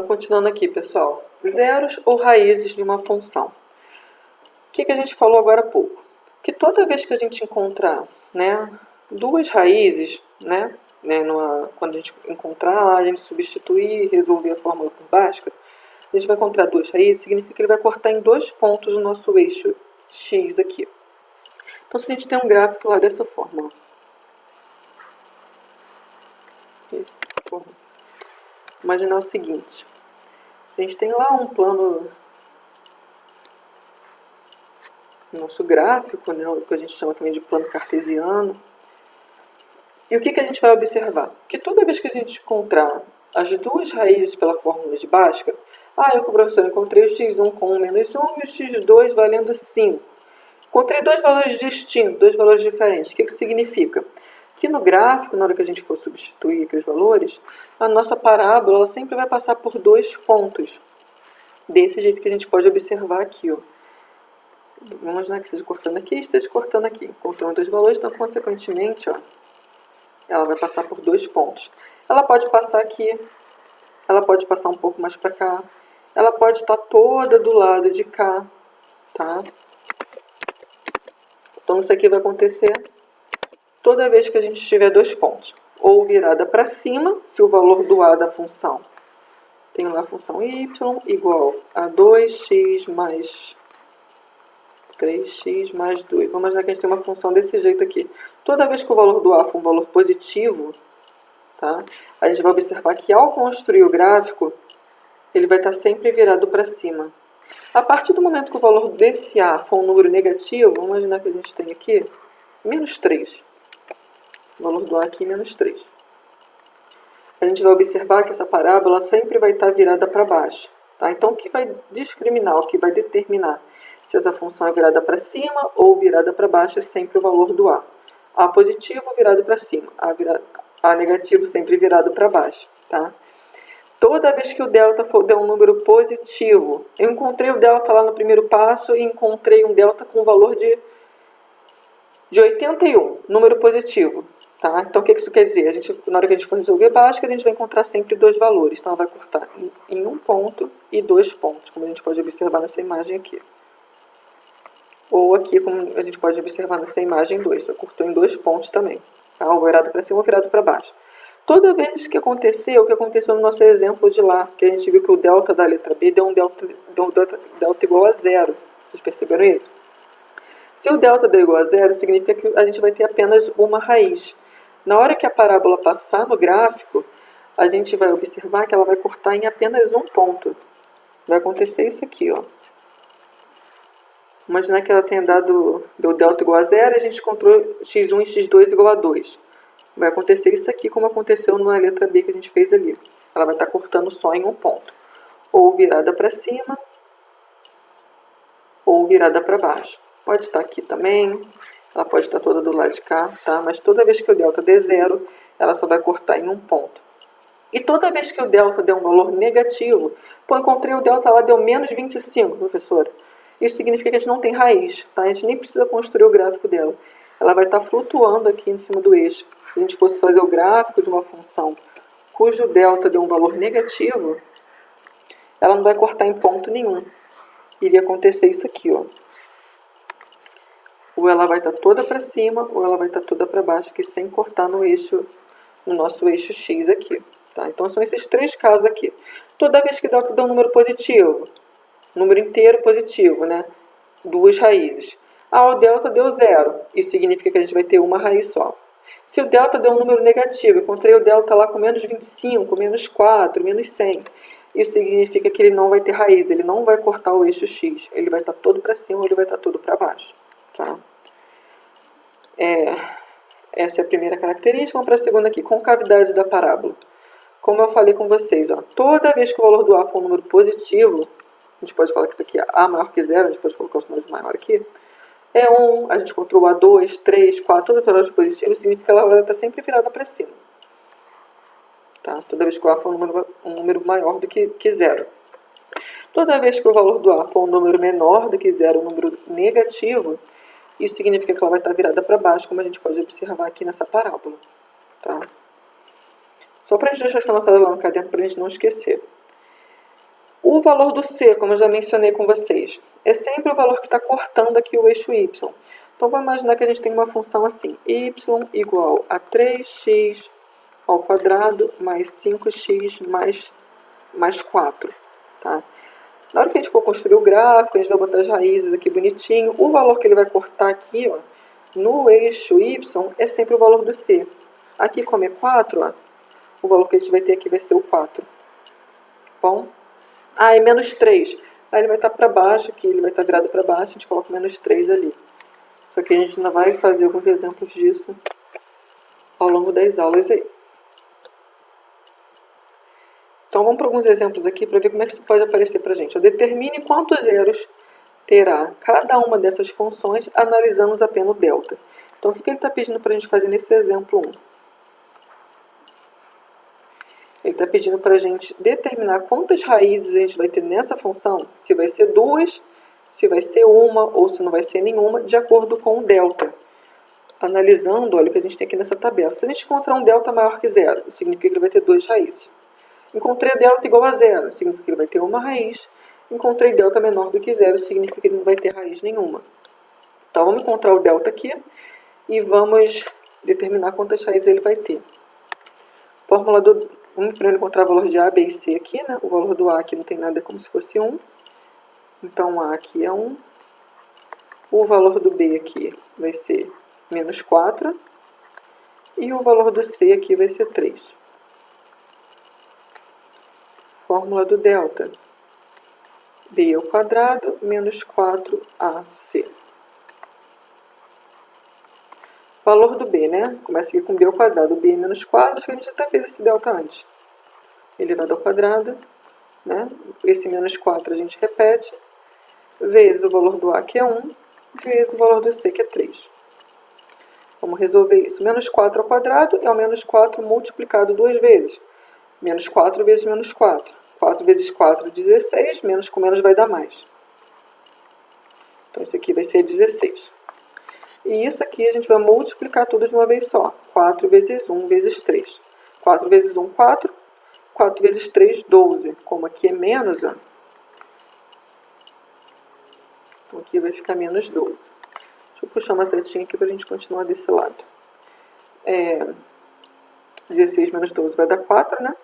continuando aqui, pessoal. Zeros ou raízes de uma função. O que a gente falou agora há pouco? Que toda vez que a gente encontrar, né, duas raízes, quando a gente encontrar lá, a gente substituir e resolver a fórmula por Bhaskara, a gente vai encontrar duas raízes, significa que ele vai cortar em 2 pontos o nosso eixo X aqui. Então, se a gente tem um gráfico lá dessa forma, imaginar o seguinte: a gente tem lá um plano, nosso gráfico, né, o que a gente chama também de plano cartesiano. E o que a gente vai observar? Que toda vez que a gente encontrar as duas raízes pela fórmula de Bhaskara, eu, professor, encontrei o x1 com 1 menos 1 e o x2 valendo 5. Encontrei dois valores distintos, dois valores diferentes. O que isso significa? Que no gráfico, na hora que a gente for substituir aqui os valores, a nossa parábola ela sempre vai passar por 2 pontos. Desse jeito que a gente pode observar aqui, ó. Vamos imaginar que esteja cortando aqui e esteja cortando aqui. Encontramos 2 valores, então, consequentemente, ó, ela vai passar por 2 pontos. Ela pode passar aqui, ela pode passar um pouco mais para cá, ela pode estar toda do lado de cá, tá? Então, isso aqui vai acontecer toda vez que a gente tiver 2 pontos. Ou virada para cima, se o valor do A da função, tem lá a função y igual a 2x mais 3x mais 2. Vamos imaginar que a gente tem uma função desse jeito aqui. Toda vez que o valor do A for um valor positivo, tá? A gente vai observar que ao construir o gráfico, ele vai estar sempre virado para cima. A partir do momento que o valor desse A for um número negativo, vamos imaginar que a gente tem aqui menos 3. O valor do A aqui é menos 3. A gente vai observar que essa parábola sempre vai estar virada para baixo. Tá? Então, o que vai discriminar, o que vai determinar se essa função é virada para cima ou virada para baixo é sempre o valor do A. A positivo virado para cima, A negativo sempre virado para baixo. Tá? Toda vez que o delta der um número positivo, eu encontrei o delta lá no primeiro passo e encontrei um delta com o valor de 81, número positivo. Tá? Então, o que isso quer dizer? Na hora que a gente for resolver Bhaskara, a gente vai encontrar sempre 2 valores. Então, ela vai cortar em 1 ponto e 2 pontos, como a gente pode observar nessa imagem aqui. Ou aqui, como a gente pode observar nessa imagem 2, ela cortou em 2 pontos também. Tá? Ou virado para cima ou virado para baixo. Toda vez que aconteceu, o que aconteceu no nosso exemplo de lá, que a gente viu que o delta da letra B deu um delta igual a 0. Vocês perceberam isso? Se o delta deu igual a 0, significa que a gente vai ter apenas uma raiz. Na hora que a parábola passar no gráfico, a gente vai observar que ela vai cortar em apenas um ponto. Vai acontecer isso aqui, ó. Imaginar que ela tenha deu delta igual a 0 e a gente encontrou x1 e x2 igual a 2. Vai acontecer isso aqui como aconteceu na letra B que a gente fez ali. Ela vai estar cortando só em um ponto. Ou virada para cima, ou virada para baixo. Pode estar aqui também, ela pode estar toda do lado de cá, tá? Mas toda vez que o delta der 0, ela só vai cortar em um ponto. E toda vez que o delta der um valor negativo, eu encontrei o delta lá, deu menos 25, professora. Isso significa que a gente não tem raiz, tá? A gente nem precisa construir o gráfico dela. Ela vai estar flutuando aqui em cima do eixo. Se a gente fosse fazer o gráfico de uma função cujo delta deu um valor negativo, ela não vai cortar em ponto nenhum. Iria acontecer isso aqui, ó. Ou ela vai estar toda para cima, ou ela vai estar toda para baixo, aqui sem cortar no nosso eixo X aqui. Tá? Então, são esses 3 casos aqui. Toda vez que dá um número positivo, número inteiro positivo, né? 2 raízes. O delta deu 0. Isso significa que a gente vai ter uma raiz só. Se o delta deu um número negativo, encontrei o delta lá com menos 25, menos 4, menos 100. Isso significa que ele não vai ter raiz, ele não vai cortar o eixo X. Ele vai estar todo para cima ou ele vai estar todo para baixo. Tá? Essa é a primeira característica. Vamos para a segunda aqui, concavidade da parábola. Como eu falei com vocês, ó, toda vez que o valor do A for um número positivo, a gente pode falar que isso aqui é A maior que 0, a gente pode colocar o sinal de maior aqui, é 1, a gente encontrou A2, 3, 4, todos os valores positivos, significa que ela vai estar sempre virada para cima. Tá? Toda vez que o A for um número maior do que 0. Toda vez que o valor do A for um número menor do que 0, um número negativo, isso significa que ela vai estar virada para baixo, como a gente pode observar aqui nessa parábola. Tá? Só para a gente deixar isso anotado lá no caderno, para a gente não esquecer. O valor do C, como eu já mencionei com vocês, é sempre o valor que está cortando aqui o eixo y. Então, vamos imaginar que a gente tem uma função assim, y igual a 3x ao quadrado mais 5x mais 4. Tá? Na hora que a gente for construir o gráfico, a gente vai botar as raízes aqui bonitinho. O valor que ele vai cortar aqui, ó, no eixo y, é sempre o valor do C. Aqui, como é 4, ó, o valor que a gente vai ter aqui vai ser o 4. Bom? Ah, e menos 3. Aí ele vai estar para baixo, aqui ele vai estar virado para baixo, a gente coloca menos 3 ali. Só que a gente ainda vai fazer alguns exemplos disso ao longo das aulas aí. Então vamos para alguns exemplos aqui para ver como é que isso pode aparecer para a gente. Determine quantos zeros terá cada uma dessas funções analisando apenas o delta. Então o que ele está pedindo para a gente fazer nesse exemplo 1? Ele está pedindo para a gente determinar quantas raízes a gente vai ter nessa função, se vai ser 2, se vai ser uma ou se não vai ser nenhuma, de acordo com o delta. Analisando, olha o que a gente tem aqui nessa tabela. Se a gente encontrar um delta maior que 0, significa que ele vai ter 2 raízes. Encontrei delta igual a 0, significa que ele vai ter uma raiz. Encontrei delta menor do que 0, significa que ele não vai ter raiz nenhuma. Então vamos encontrar o delta aqui e vamos determinar quantas raízes ele vai ter. Fórmula do... Vamos primeiro encontrar o valor de A, B e C aqui, né? O valor do A aqui não tem nada, é como se fosse 1. Então A aqui é 1. O valor do B aqui vai ser menos 4. E o valor do C aqui vai ser 3. Fórmula do delta. B ao quadrado menos 4AC. Valor do B, né? Começa aqui com B ao quadrado. B é menos 4, acho que a gente até fez esse delta antes. Elevado ao quadrado, né? Esse menos 4 a gente repete, vezes o valor do A, que é 1, vezes o valor do C, que é 3. Vamos resolver isso. Menos 4 ao quadrado é o menos 4 multiplicado 2 vezes. Menos 4 vezes menos 4. 4 vezes 4, 16. Menos com menos vai dar mais. Então, isso aqui vai ser 16. E isso aqui a gente vai multiplicar tudo de uma vez só. 4 vezes 1 vezes 3. 4 vezes 1, 4. 4 vezes 3, 12. Como aqui é menos, ó. Então, aqui vai ficar menos 12. Deixa eu puxar uma setinha aqui para a gente continuar desse lado. 16 menos 12 vai dar 4, né?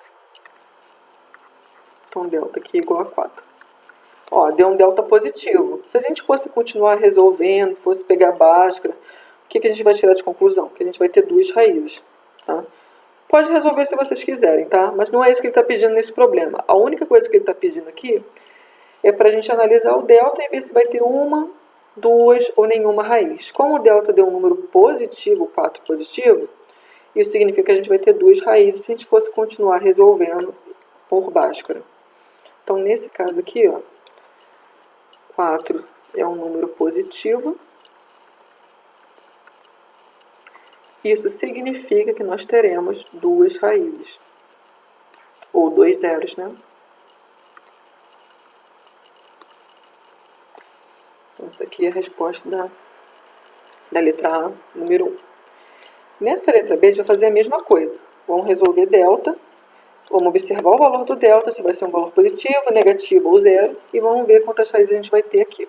Então, delta aqui é igual a 4. Ó, deu um delta positivo. Se a gente fosse continuar resolvendo, fosse pegar a Bhaskara, o que a gente vai tirar de conclusão? Que a gente vai ter 2 raízes, tá? Pode resolver se vocês quiserem, tá? Mas não é isso que ele está pedindo nesse problema. A única coisa que ele está pedindo aqui é para a gente analisar o delta e ver se vai ter uma, 2 ou nenhuma raiz. Como o delta deu um número positivo, 4 positivo, isso significa que a gente vai ter 2 raízes se a gente fosse continuar resolvendo por Bhaskara. Então, nesse caso aqui, ó, 4 é um número positivo. Isso significa que nós teremos 2 raízes, ou 2 zeros, né? Então, essa aqui é a resposta da letra A, número 1. Nessa letra B, a gente vai fazer a mesma coisa. Vamos resolver delta, vamos observar o valor do delta, se vai ser um valor positivo, negativo ou zero, e vamos ver quantas raízes a gente vai ter aqui.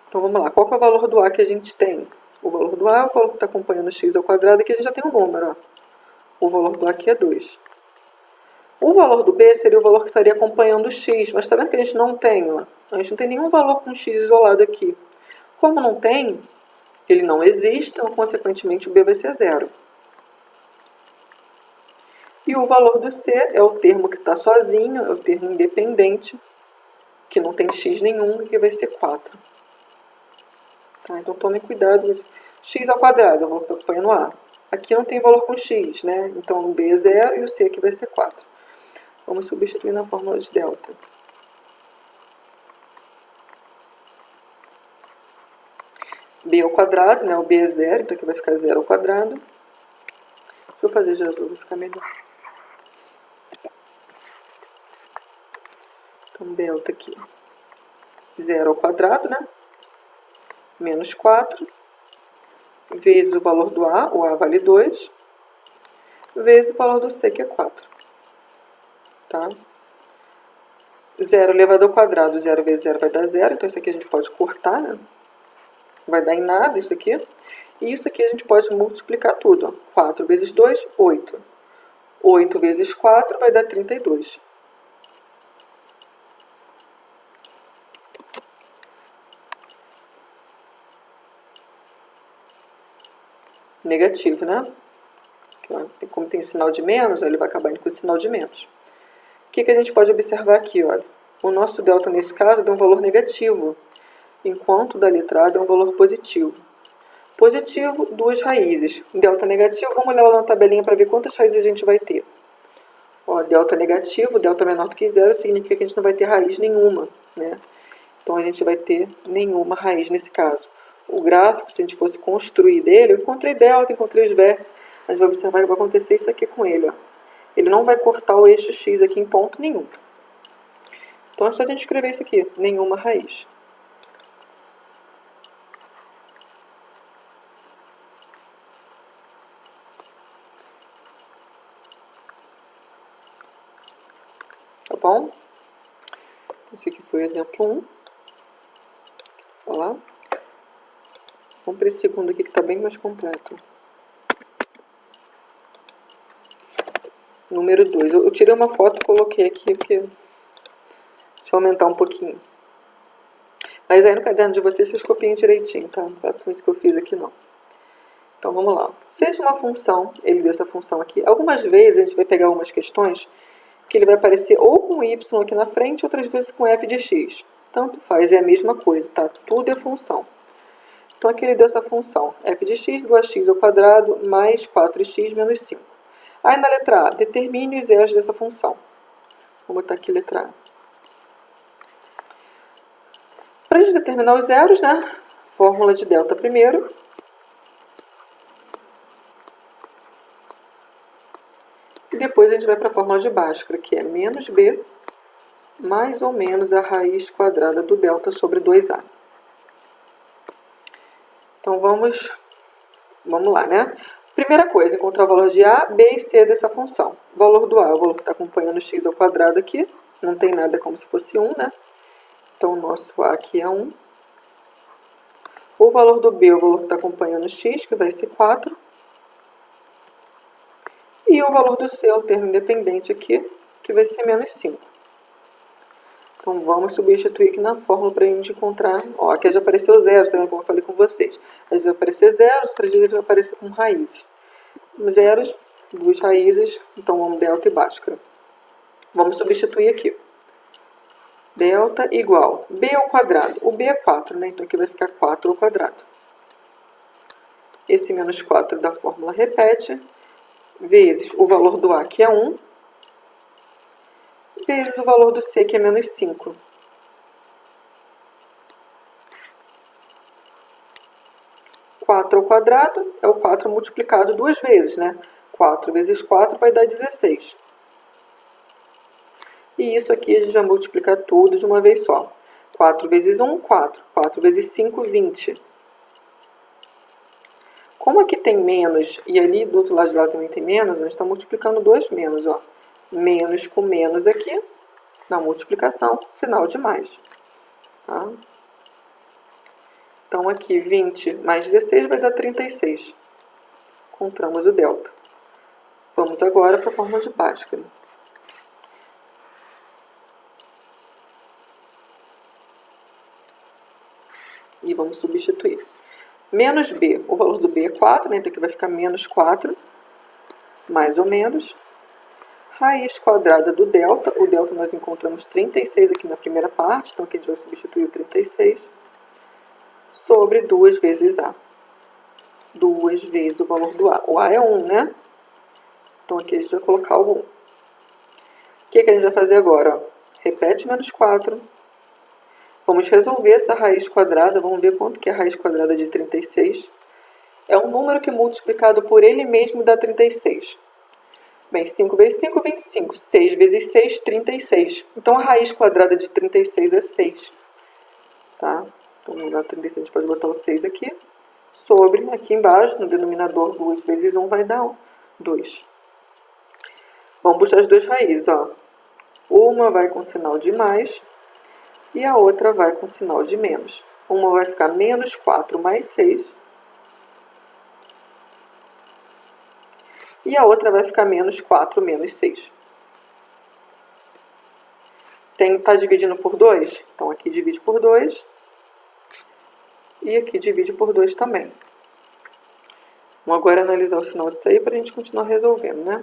Então, vamos lá. Qual que é o valor do A que a gente tem? O valor do A é o valor que está acompanhando x ao quadrado, aqui a gente já tem um número, ó. O valor do A aqui é 2. O valor do B seria o valor que estaria acompanhando o x, mas está vendo que a gente não tem, ó? A gente não tem nenhum valor com x isolado aqui. Como não tem, ele não existe, então, consequentemente, o B vai ser 0. E o valor do C é o termo que está sozinho, é o termo independente, que não tem x nenhum, que vai ser 4. Tá? Então, tomem cuidado. X ao quadrado é o valor que está acompanhando A. Aqui não tem valor com x, né? Então, o B é 0 e o C aqui vai ser 4. Vamos substituir na fórmula de delta. B ao quadrado, né? O B é 0, então aqui vai ficar 0 ao quadrado. Deixa eu fazer de azul, vai ficar melhor. Então, delta aqui, 0 ao quadrado, né? Menos 4, vezes o valor do A, o A vale 2, vezes o valor do C, que é 4. Tá? 0 elevado ao quadrado, 0 vezes 0 vai dar 0, então isso aqui a gente pode cortar, né? Vai dar em nada isso aqui. E isso aqui a gente pode multiplicar tudo, ó. 4 vezes 2, 8. 8 vezes 4 vai dar 32. Negativo, né? Aqui, ó, como tem sinal de menos, ele vai acabar indo com esse sinal de menos. O que a gente pode observar aqui? Olha? O nosso delta, nesse caso, deu um valor negativo, enquanto da letra A deu um valor positivo. Positivo, 2 raízes. Delta negativo, vamos olhar lá na tabelinha para ver quantas raízes a gente vai ter. Ó, delta negativo, delta menor do que 0, significa que a gente não vai ter raiz nenhuma, né? Então a gente vai ter nenhuma raiz nesse caso. O gráfico, se a gente fosse construir dele, eu encontrei delta, encontrei os vértices, a gente vai observar que vai acontecer isso aqui com ele, ó. Ele não vai cortar o eixo X aqui em ponto nenhum. Então é só a gente escrever isso aqui, nenhuma raiz. Tá bom? Esse aqui foi o exemplo 1. Olha lá. Vamos para esse segundo aqui que está bem mais completo. Número 2. Eu tirei uma foto e coloquei aqui, porque... Deixa eu aumentar um pouquinho. Mas aí no caderno de vocês copiem direitinho, tá? Não façam isso que eu fiz aqui, não. Então vamos lá. Seja uma função, ele deu essa função aqui. Algumas vezes a gente vai pegar algumas questões que ele vai aparecer ou com y aqui na frente, outras vezes com f de x. Tanto faz, é a mesma coisa, tá? Tudo é função. Então aqui ele deu essa função, f de x igual a x ao quadrado mais 4x menos 5. Aí na letra A, determine os zeros dessa função. Vou botar aqui letra A. Para a gente determinar os zeros, né? Fórmula de delta primeiro. E depois a gente vai para a fórmula de Bhaskara, que é menos b mais ou menos a raiz quadrada do delta sobre 2a. Então vamos lá, né? Primeira coisa, encontrar o valor de a, b e c dessa função. O valor do a é o valor que está acompanhando x ao quadrado aqui. Não tem nada como se fosse 1, né? Então o nosso a aqui é 1. O valor do b é o valor que está acompanhando x, que vai ser 4. E o valor do c é o termo independente aqui, que vai ser menos 5. Então vamos substituir aqui na fórmula para a gente encontrar... Ó, aqui já apareceu zeros também, como eu falei com vocês. Às vezes vai aparecer zeros, outras vezes vai aparecer com raízes. Zeros, 2 raízes, então vamos delta e Bhaskara. Vamos substituir aqui. Delta igual b ao quadrado. O b é 4, né? Então aqui vai ficar 4 ao quadrado. Esse menos 4 da fórmula repete, vezes o valor do a, que é 1, vezes o valor do c, que é menos 5. Quatro ao quadrado é o 4 multiplicado 2 vezes, né? 4 vezes 4 vai dar 16. E isso aqui a gente vai multiplicar tudo de uma vez só. 4 vezes 1, 4. 4 vezes 5, 20. Como aqui tem menos e ali do outro lado de lá também tem menos, a gente está multiplicando 2 menos, ó. Menos com menos aqui, na multiplicação, sinal de mais. Tá? Então aqui 20 mais 16 vai dar 36. Encontramos o delta. Vamos agora para a fórmula de Bhaskara. E vamos substituir. Menos b, o valor do b é 4, né? Então aqui vai ficar menos 4, mais ou menos. Raiz quadrada do delta, o delta nós encontramos 36 aqui na primeira parte, então aqui a gente vai substituir o 36, sobre 2 vezes a. 2 vezes o valor do a. O a é 1, né? Então aqui a gente vai colocar o 1. O que a gente vai fazer agora? Ó? Repete menos 4. Vamos resolver essa raiz quadrada, vamos ver quanto que é a raiz quadrada de 36. É um número que multiplicado por ele mesmo dá 36. Bem, 5 vezes 5, 25. 6 vezes 6, 36. Então a raiz quadrada de 36 é 6. Tá? Então no lugar de 36 a gente pode botar o 6 aqui. Sobre, aqui embaixo, no denominador 2 vezes 1 vai dar 2. Vamos puxar as duas raízes, ó. Uma vai com sinal de mais e a outra vai com sinal de menos. Uma vai ficar menos 4 mais 6 e a outra vai ficar menos 4 menos 6. Está dividindo por 2? Então aqui divide por 2 e aqui divide por 2 também. Vamos agora analisar o sinal disso aí para a gente continuar resolvendo, né?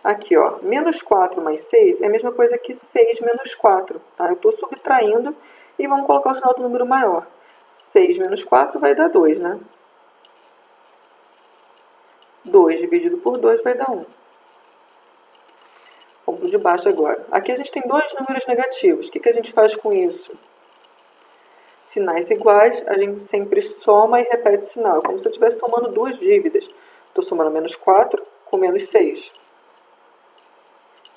Aqui, ó, menos 4 mais 6 é a mesma coisa que 6 menos 4, tá? Eu estou subtraindo e vamos colocar o sinal do número maior. 6 menos 4 vai dar 2, né? 2 dividido por 2 vai dar 1. Vamos para o de baixo agora. Aqui a gente tem dois números negativos. O que a gente faz com isso? Sinais iguais, a gente sempre soma e repete o sinal. É como se eu estivesse somando duas dívidas. Estou somando menos 4 com menos 6.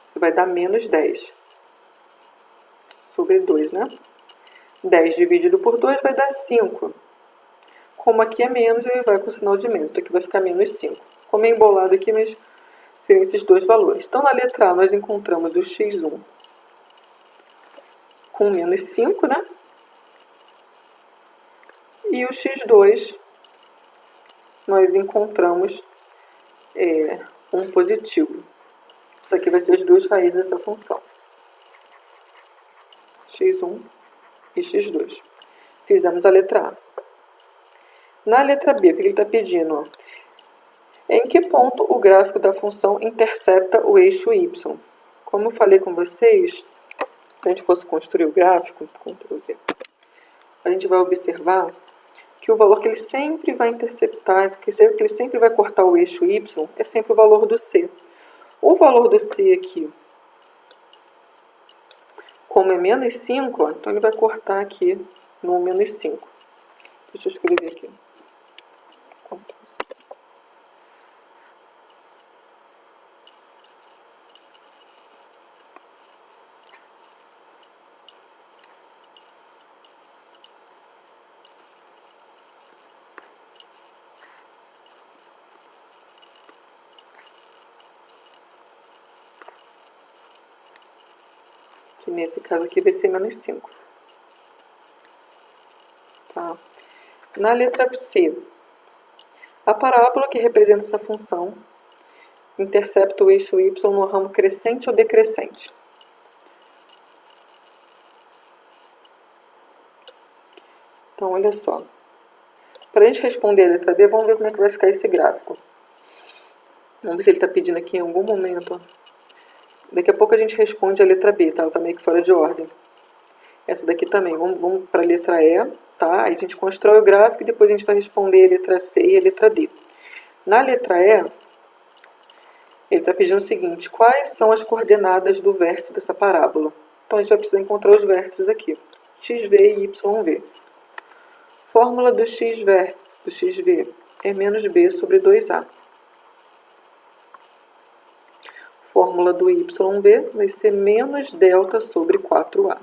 Isso vai dar menos 10 sobre 2, né? 10 dividido por 2 vai dar 5. Como aqui é menos, ele vai com o sinal de menos. Então aqui vai ficar menos 5. Ficou meio embolado aqui, mas seriam esses dois valores. Então na letra A nós encontramos o x1 com menos 5, né? E o x2 nós encontramos um positivo. Isso aqui vai ser as duas raízes dessa função. x1 e x2. Fizemos a letra A. Na letra B, o que ele está pedindo? Em que ponto o gráfico da função intercepta o eixo y? Como eu falei com vocês, se a gente fosse construir o gráfico, Ctrl V, a gente vai observar que o valor que ele sempre vai interceptar, que ele sempre vai cortar o eixo y, é sempre o valor do c. O valor do c aqui, como é menos 5, então ele vai cortar aqui no menos 5. Deixa eu escrever aqui. Que nesse caso aqui vai ser menos 5. Tá? Na letra C, a parábola que representa essa função intercepta o eixo y no ramo crescente ou decrescente. Então, olha só. Para a gente responder a letra B, vamos ver como é que vai ficar esse gráfico. Vamos ver se ele está pedindo aqui em algum momento. Ó. Daqui a pouco a gente responde a letra B, tá? Ela está meio que fora de ordem. Essa daqui também. Vamos para a letra E, tá? Aí a gente constrói o gráfico e depois a gente vai responder a letra C e a letra D. Na letra E, ele está pedindo o seguinte: quais são as coordenadas do vértice dessa parábola? Então a gente vai precisar encontrar os vértices aqui. XV e YV. Fórmula do x vértice, do xv, é menos b sobre 2a. Fórmula do yv vai ser menos delta sobre 4a.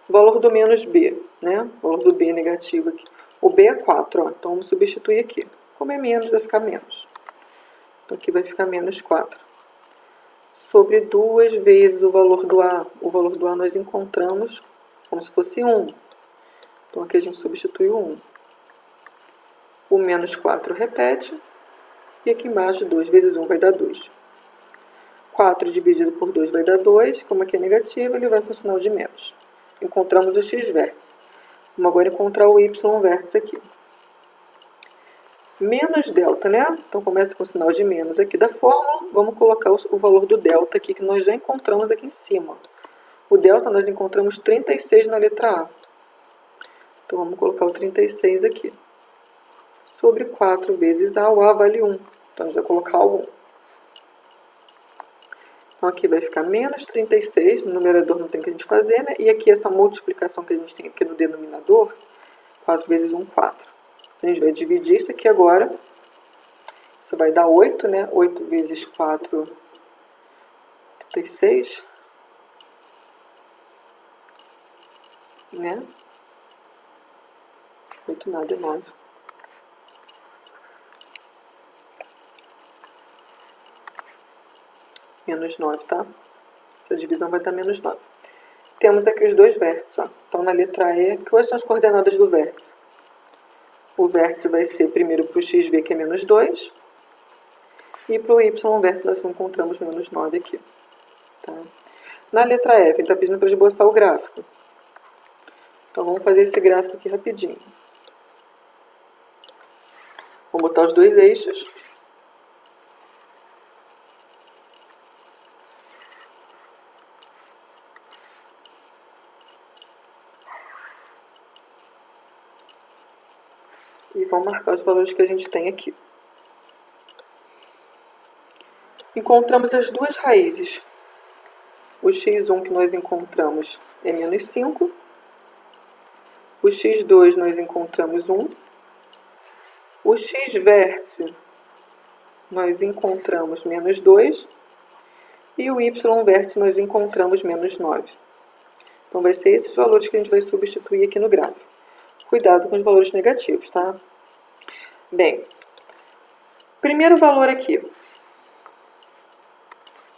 O valor do menos b, né? O valor do b negativo aqui. O b é 4, ó, então vamos substituir aqui. Como é menos, vai ficar menos. Então aqui vai ficar menos 4. Sobre 2 vezes o valor do a. O valor do a nós encontramos como se fosse 1. Então aqui a gente substitui o 1. O menos 4 repete. E aqui embaixo 2 vezes 1 vai dar 2. 4 dividido por 2 vai dar 2. Como aqui é negativo, ele vai com o sinal de menos. Encontramos o x vértice. Vamos agora encontrar o y vértice aqui. Menos delta, né? Então começa com o sinal de menos aqui da fórmula. Vamos colocar o valor do delta aqui, que nós já encontramos aqui em cima. O delta nós encontramos 36 na letra A. Então vamos colocar o 36 aqui. Sobre 4 vezes A, o A vale 1. Então a gente vai colocar o 1. Então aqui vai ficar menos 36, no numerador não tem o que a gente fazer, né? E aqui essa multiplicação que a gente tem aqui no denominador, 4 vezes 1, 4. A gente vai dividir isso aqui agora. Isso vai dar 8, né? 8 vezes 4, 36. Né? 8 nada é 9. Menos 9, tá? Essa divisão vai dar menos 9. Temos aqui os dois vértices, ó. Então, na letra E, quais são as coordenadas do vértice? O vértice vai ser primeiro para o xv, que é menos 2, e para o y vértice nós encontramos menos 9 aqui. Tá? Na letra F, ele está pedindo para esboçar o gráfico. Então, vamos fazer esse gráfico aqui rapidinho. Vamos botar os dois eixos. E vamos marcar os valores que a gente tem aqui. Encontramos as duas raízes. O x1 que nós encontramos é menos 5. O x2 nós encontramos 1. O x vértice nós encontramos menos 2. E o y vértice nós encontramos menos 9. Então, vai ser esses valores que a gente vai substituir aqui no gráfico. Cuidado com os valores negativos, tá? Bem, primeiro valor aqui.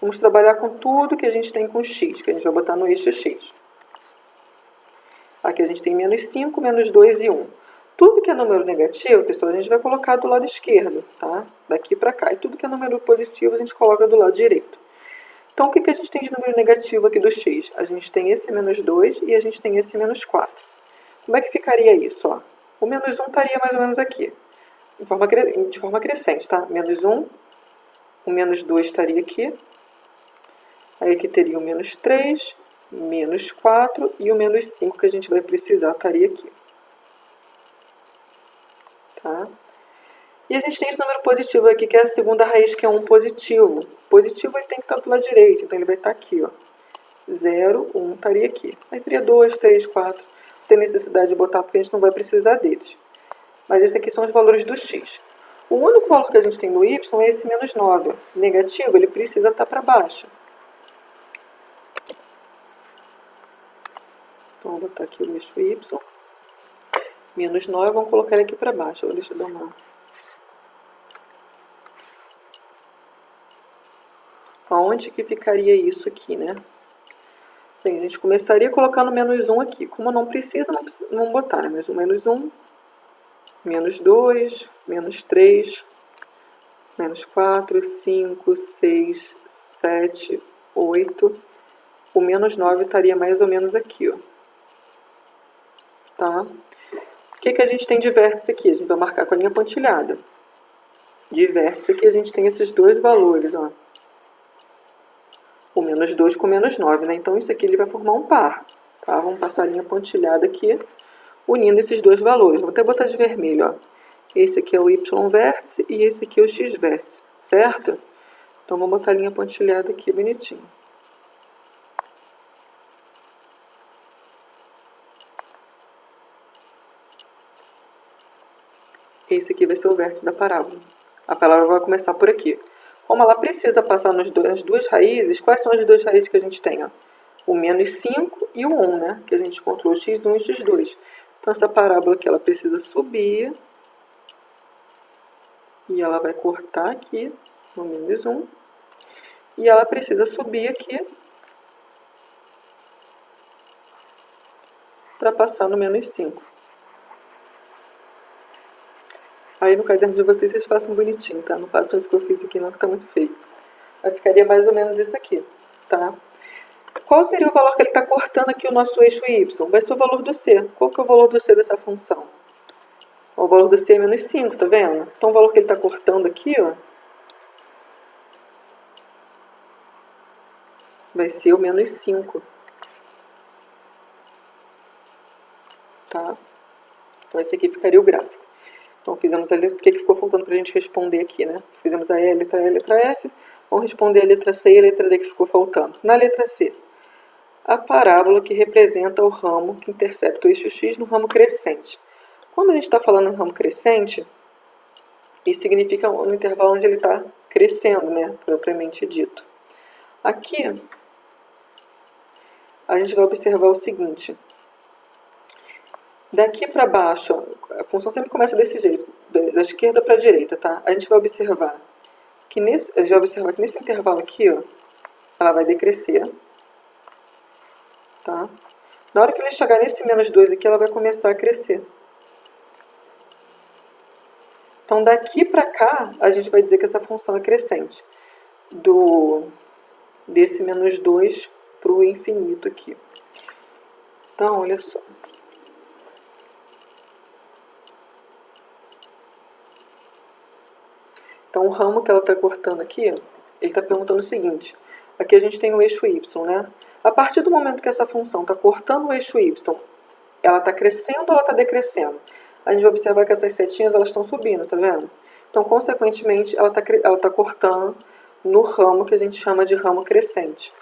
Vamos trabalhar com tudo que a gente tem com x, que a gente vai botar no eixo x. Aqui a gente tem menos 5, menos 2 e 1. Tudo que é número negativo, pessoal, a gente vai colocar do lado esquerdo, tá? Daqui para cá. E tudo que é número positivo, a gente coloca do lado direito. Então, o que a gente tem de número negativo aqui do x? A gente tem esse menos 2 e a gente tem esse menos 4. Como é que ficaria isso? Ó? O menos 1 estaria mais ou menos aqui, de forma crescente, tá? Menos 1, o menos 2 estaria aqui. Aí aqui teria o menos 3, menos 4 e o menos 5 que a gente vai precisar estaria aqui. Tá? E a gente tem esse número positivo aqui, que é a segunda raiz, que é 1 positivo. Positivo ele tem que estar do lado direito, então ele vai estar aqui, ó. 0, 1 estaria aqui. Aí teria 2, 3, 4. Não tem necessidade de botar porque a gente não vai precisar deles. Mas esses aqui são os valores do x. O único valor que a gente tem no y é esse menos 9. Negativo, ele precisa estar para baixo. Então, vou botar aqui o eixo y. Menos 9, vamos colocar ele aqui para baixo. Deixa eu dar uma... Aonde que ficaria isso aqui, né? Bem, a gente começaria colocando menos 1 aqui. Como não precisa, não botar, né? Mas o menos 1, menos 2, menos 3, menos 4, 5, 6, 7, 8. O menos 9 estaria mais ou menos aqui, ó. Tá? O que a gente tem de vértice aqui? A gente vai marcar com a linha pontilhada. De vértice aqui a gente tem esses dois valores, ó. O menos 2 com o menos 9, né? Então, isso aqui ele vai formar um par. Tá? Vamos passar a linha pontilhada aqui, unindo esses dois valores. Vou até botar de vermelho, ó. Esse aqui é o y vértice e esse aqui é o x vértice, certo? Então, vamos botar a linha pontilhada aqui bonitinho. Esse aqui vai ser o vértice da parábola. A parábola vai começar por aqui. Como ela precisa passar nas duas raízes, quais são as duas raízes que a gente tem? Ó? O menos 5 e o 1, né? Que a gente encontrou o x1 e o x2. Então, essa parábola aqui, ela precisa subir. E ela vai cortar aqui no menos 1. E ela precisa subir aqui para passar no menos 5. Aí no caderno de vocês façam bonitinho, tá? Não façam isso que eu fiz aqui não, que tá muito feio. Aí ficaria mais ou menos isso aqui, tá? Qual seria o valor que ele está cortando aqui o nosso eixo y? Vai ser o valor do c. Qual que é o valor do c dessa função? O valor do c é menos 5, tá vendo? Então o valor que ele está cortando aqui, ó, vai ser o menos 5. Tá? Então esse aqui ficaria o gráfico. Então, fizemos a letra, o que ficou faltando para a gente responder aqui, né? Fizemos a letra E, a letra F. Vamos responder a letra C e a letra D que ficou faltando. Na letra C, a parábola que representa o ramo que intercepta o eixo X no ramo crescente. Quando a gente está falando em ramo crescente, isso significa no intervalo onde ele está crescendo, né? Propriamente dito. Aqui, a gente vai observar o seguinte. Daqui para baixo, ó, a função sempre começa desse jeito, da esquerda para a direita, tá? A gente vai observar que nesse intervalo aqui, ó, ela vai decrescer, tá? Na hora que ele chegar nesse menos 2 aqui, ela vai começar a crescer. Então, daqui para cá, a gente vai dizer que essa função é crescente. Desse menos 2 para o infinito aqui. Então, olha só. Então, o ramo que ela está cortando aqui, ele está perguntando o seguinte. Aqui a gente tem o eixo y, né? A partir do momento que essa função está cortando o eixo y, ela está crescendo ou ela está decrescendo? A gente vai observar que essas setinhas elas estão subindo, tá vendo? Então, consequentemente, ela tá cortando no ramo que a gente chama de ramo crescente.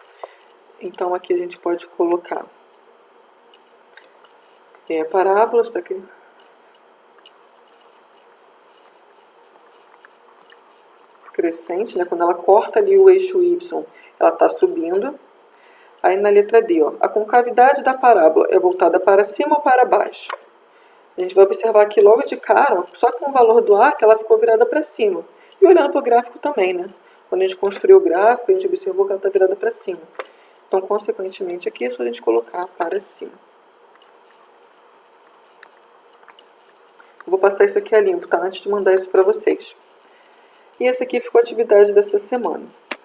Então, aqui a gente pode colocar parábolas, tá aqui. Crescente, né? Quando ela corta ali o eixo y, ela está subindo. Aí na letra D, ó, a concavidade da parábola é voltada para cima ou para baixo? A gente vai observar aqui logo de cara, ó, só com o valor do A, que ela ficou virada para cima. E olhando para o gráfico também, né? Quando a gente construiu o gráfico, a gente observou que ela está virada para cima. Então, consequentemente, aqui é só a gente colocar para cima. Vou passar isso aqui a limpo, tá? Antes de mandar isso para vocês. E essa aqui ficou a atividade dessa semana.